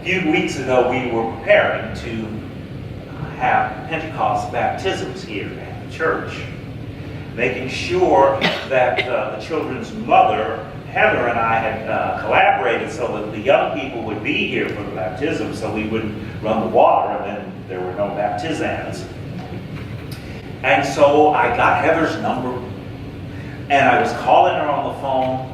few weeks ago, we were preparing to have Pentecost baptisms here at the church, making sure that the children's mother, Heather, and I had collaborated so that the young people would be here for the baptism, so we wouldn't run the water and then there were no baptisans. And so I got Heather's number, and I was calling her on the phone.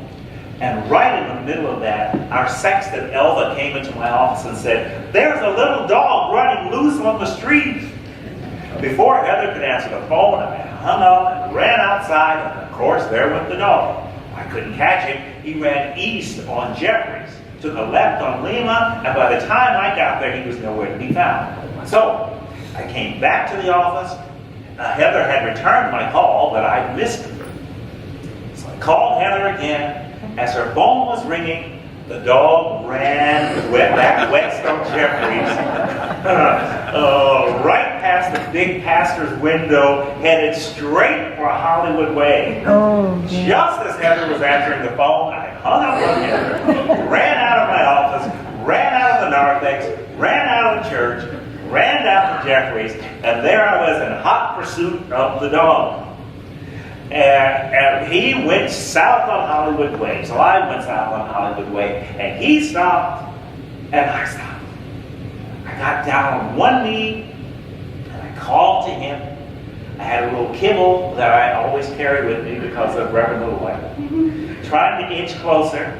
And right in the middle of that, our sexton, Elva, came into my office and said, "There's a little dog running loose on the street." Before Heather could answer the phone, I hung up and ran outside, and of course, there went the dog. I couldn't catch him. He ran east on Jeffries, took a left on Lima, and by the time I got there, he was nowhere to be found. So, I came back to the office. Heather had returned my call, but I missed her. So I called Heather again. As her phone was ringing, the dog ran back west on Jeffries, right past the big pastor's window, headed straight for Hollywood Way. Oh, Just as Heather was answering the phone, I hung up on Heather, ran out of my office, ran out of the narthex, ran out of the church, ran down to Jeffries, and there I was in hot pursuit of the dog. And he went south on Hollywood Way. So I went south on Hollywood Way. And he stopped, and I stopped. I got down on one knee, and I called to him. I had a little kibble that I always carry with me because of Reverend Little White. Trying to inch closer.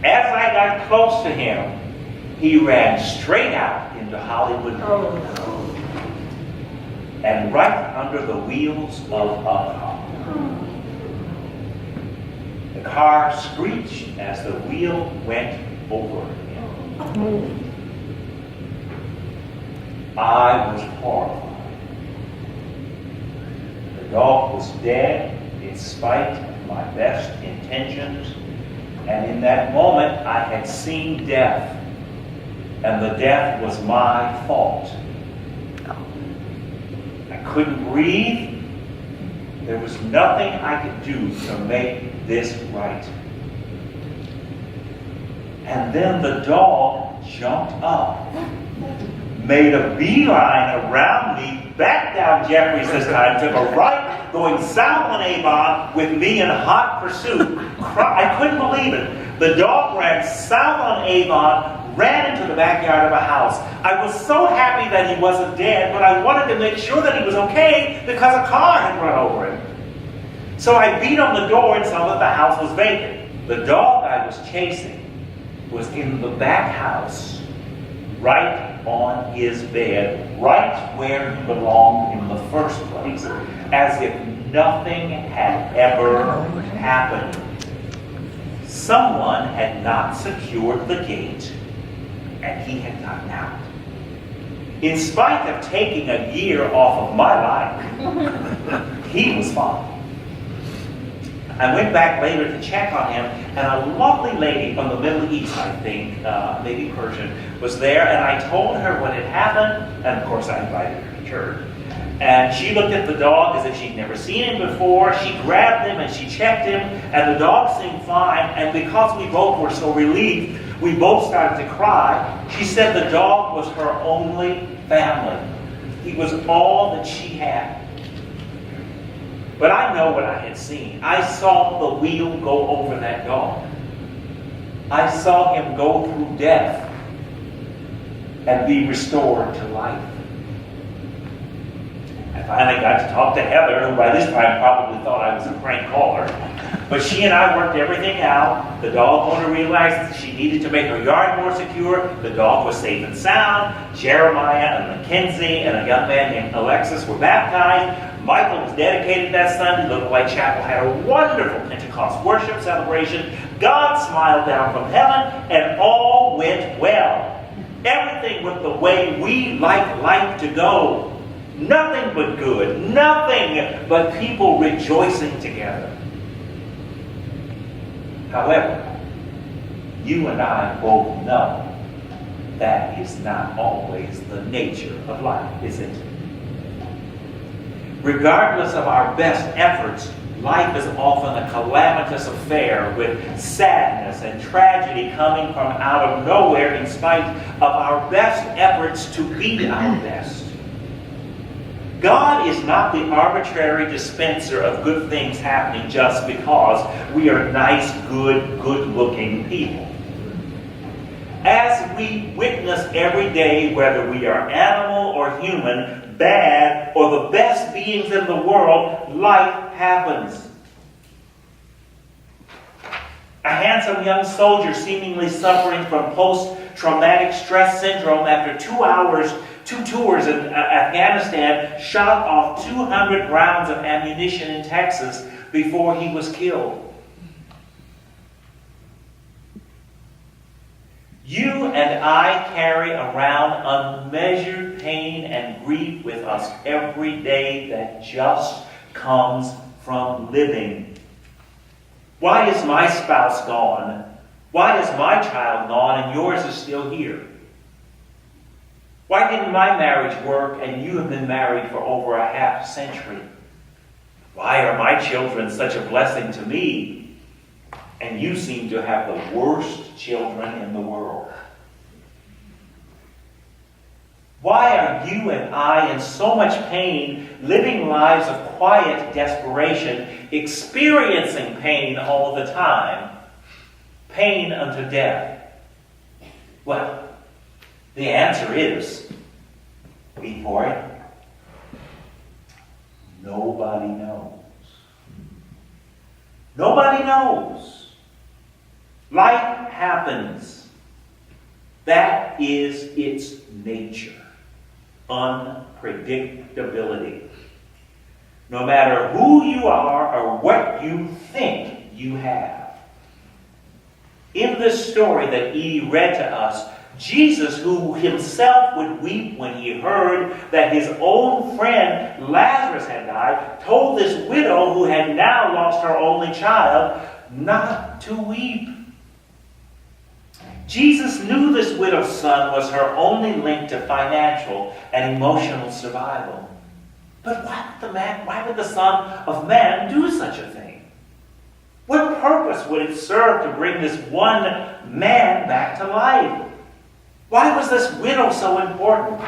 As I got close to him, he ran straight out into Hollywood Way. And right under the wheels of a car. The car screeched as the wheel went over him. I was horrified. The dog was dead in spite of my best intentions, and in that moment I had seen death, and the death was my fault. I couldn't breathe. There was nothing I could do to make this right. And then the dog jumped up, made a beeline around me, back down Jeffries this time, took a right, going south on Avon with me in hot pursuit. I couldn't believe it. The dog ran south on Avon, ran into the backyard of a house. I was so happy that he wasn't dead, but I wanted to make sure that he was okay because a car had run over him. So I beat on the door and saw that the house was vacant. The dog I was chasing was in the back house, right on his bed, right where he belonged in the first place, as if nothing had ever happened. Someone had not secured the gate, and he had gotten out. In spite of taking a year off of my life, he was fine. I went back later to check on him, and a lovely lady from the Middle East, I think, maybe Persian, was there, and I told her what had happened, and of course I invited her to church. And she looked at the dog as if she'd never seen him before. She grabbed him and she checked him, and the dog seemed fine, and because we both were so relieved, we both started to cry. She said the dog was her only family. He was all that she had. But I know what I had seen. I saw the wheel go over that dog. I saw him go through death and be restored to life. I finally got to talk to Heather, who by this time probably thought I was a prank caller. But she and I worked everything out. The dog owner realized that she needed to make her yard more secure. The dog was safe and sound. Jeremiah and Mackenzie and a young man named Alexis were baptized. Michael was dedicated that Sunday. Little White Chapel had a wonderful Pentecost worship celebration. God smiled down from heaven, and all went well. Everything went the way we like life to go. Nothing but good. Nothing but people rejoicing together. However, you and I both know that is not always the nature of life, is it? Regardless of our best efforts, life is often a calamitous affair with sadness and tragedy coming from out of nowhere in spite of our best efforts to be our best. God is not the arbitrary dispenser of good things happening just because we are nice, good-looking people. As we witness every day, whether we are animal or human, bad or the best beings in the world, life happens. A handsome young soldier seemingly suffering from post-traumatic stress syndrome after 2 tours in Afghanistan shot off 200 rounds of ammunition in Texas before he was killed. You and I carry around unmeasured pain and grief with us every day that just comes from living. Why is my spouse gone? Why is my child gone and yours is still here? Why didn't my marriage work and you have been married for over a half century? Why are my children such a blessing to me and you seem to have the worst children in the world? Why are you and I in so much pain, living lives of quiet desperation, experiencing pain all the time? Pain unto death. Well, the answer is, wait for it, nobody knows. Nobody knows. Life happens. That is its nature. Unpredictability. No matter who you are or what you think you have. In this story that Edie read to us, Jesus, who himself would weep when he heard that his own friend Lazarus had died, told this widow who had now lost her only child not to weep. Jesus knew this widow's son was her only link to financial and emotional survival. But why would the Son of Man do such a thing? What purpose would it serve to bring this one man back to life? Why was this widow so important?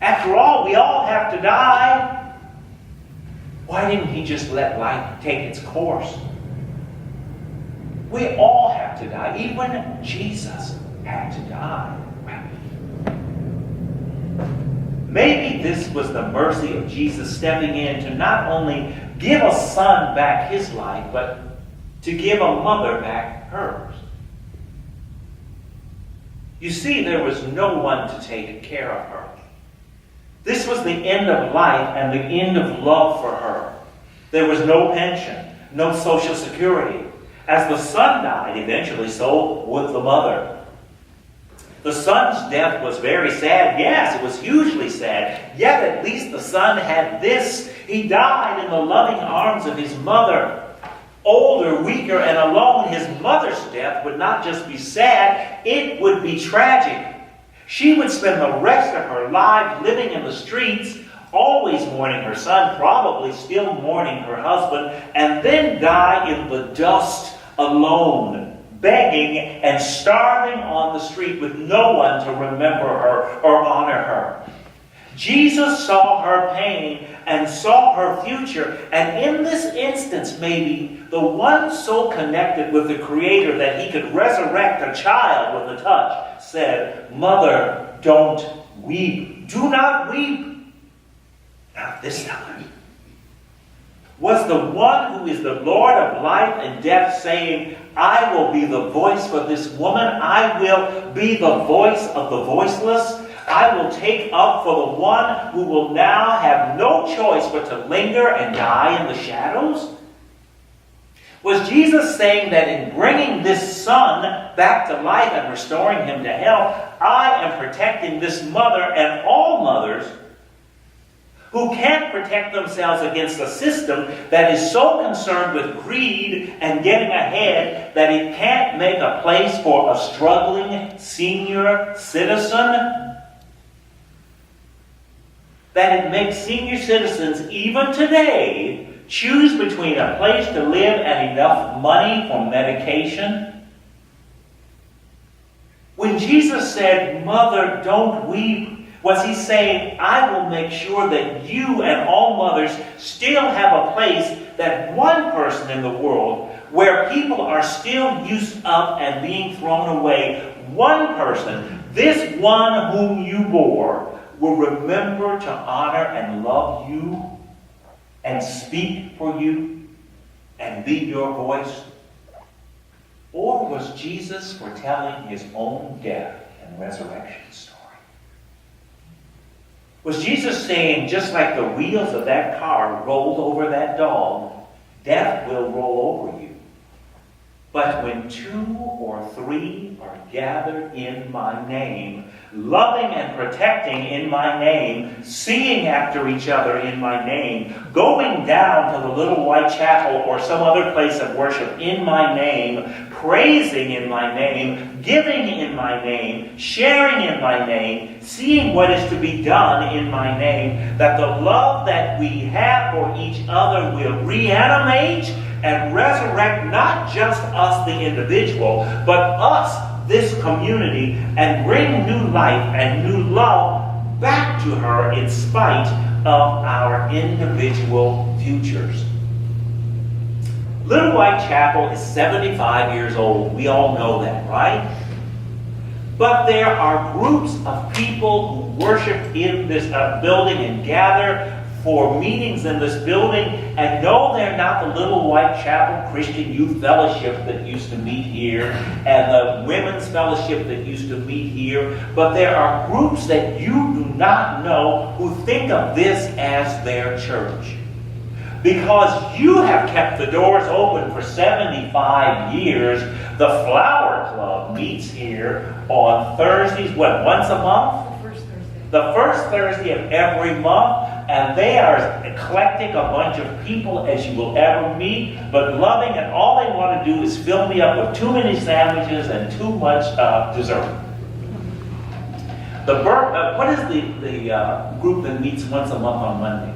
After all, we all have to die. Why didn't he just let life take its course? We all have to die. Even Jesus had to die. Maybe this was the mercy of Jesus stepping in to not only give a son back his life, but to give a mother back hers. You see, there was no one to take care of her. This was the end of life and the end of love for her. There was no pension, no social security. As the son died, eventually so would the mother. The son's death was very sad. Yes, it was hugely sad. Yet at least the son had this. He died in the loving arms of his mother. Older, weaker, and alone, his mother's death would not just be sad, it would be tragic. She would spend the rest of her life living in the streets, always mourning her son, probably still mourning her husband, and then die in the dust alone, begging and starving on the street with no one to remember her or honor her. Jesus saw her pain and saw her future, and in this instance, maybe the one so connected with the Creator that he could resurrect a child with a touch, said, "Mother, don't weep. Do not weep." Not this time. Was the one who is the Lord of life and death saying, "I will be the voice for this woman. I will be the voice of the voiceless. I will take up for the one who will now have no choice but to linger and die in the shadows"? Was Jesus saying that in bringing this son back to life and restoring him to health, I am protecting this mother and all mothers who can't protect themselves against a system that is so concerned with greed and getting ahead that it can't make a place for a struggling senior citizen? That it makes senior citizens, even today, choose between a place to live and enough money for medication? When Jesus said, "Mother, don't weep," was he saying, I will make sure that you and all mothers still have a place, that one person in the world where people are still used up and being thrown away, one person, this one whom you bore, will remember to honor and love you and speak for you and be your voice? Or was Jesus foretelling his own death and resurrection story? Was Jesus saying, just like the wheels of that car rolled over that dog, death will roll over you? But when 2 or 3 are gathered in my name, loving and protecting in my name, seeing after each other in my name, going down to the little white chapel or some other place of worship in my name, praising in my name, giving in my name, sharing in my name, seeing what is to be done in my name, that the love that we have for each other will reanimate and resurrect not just us, the individual, but us, this community, and bring new life and new love back to her in spite of our individual futures. Little White Chapel is 75 years old. We all know that, right? But there are groups of people who worship in this building and gather for meetings in this building, and no, they're not the Little White Chapel Christian Youth Fellowship that used to meet here and the Women's Fellowship that used to meet here, but there are groups that you do not know who think of this as their church. Because you have kept the doors open for 75 years, the Flower Club meets here on Thursdays, once a month? The first Thursday of every month, and they are as eclectic a bunch of people as you will ever meet, but loving, and all they want to do is fill me up with too many sandwiches and too much dessert. What is the group that meets once a month on Monday?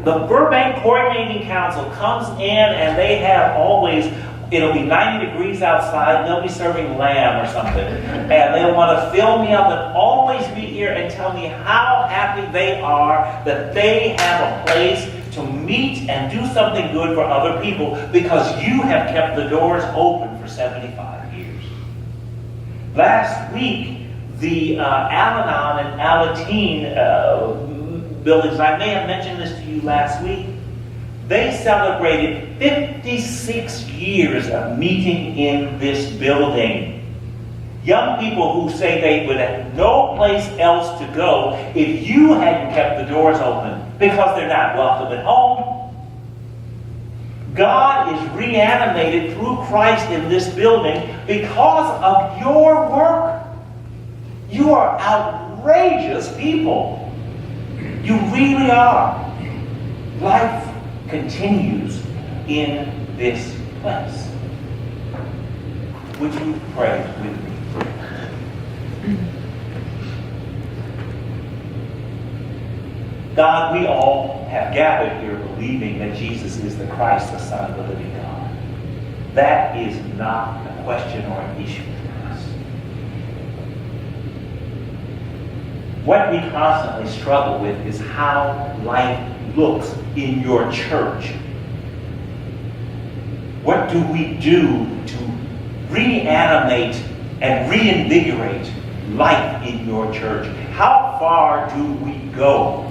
The Burbank Coordinating Council comes in, and they have always, it'll be 90 degrees outside, they'll be serving lamb or something, and they'll want to fill me up and always be here and tell me how happy they are that they have a place to meet and do something good for other people because you have kept the doors open for 75 years. Last week, the Al-Anon and Alateen buildings, I may have mentioned this to you last week, they celebrated 56 years of meeting in this building. Young people who say they would have no place else to go if you hadn't kept the doors open because they're not welcome at home. God is reanimated through Christ in this building because of your work. You are outrageous people. You really are. Life continues in this place. Would you pray with me? God, we all have gathered here believing that Jesus is the Christ, the Son of the living God. That is not a question or an issue for us. What we constantly struggle with is how life looks in your church. What do we do to reanimate and reinvigorate life in your church? How far do we go?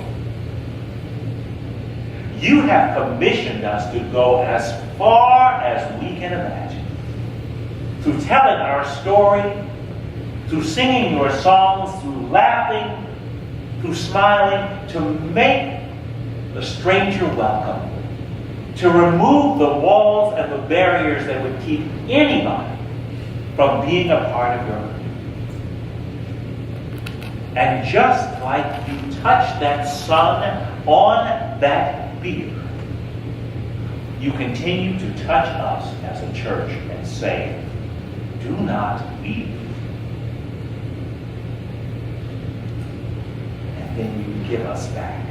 You have commissioned us to go as far as we can imagine. Through telling our story, through singing your songs, through laughing, through smiling, to make the stranger welcome, to remove the walls and the barriers that would keep anybody from being a part of your life. And just like you touched that sun on that beer, you continue to touch us as a church and say, do not weep. And then you give us back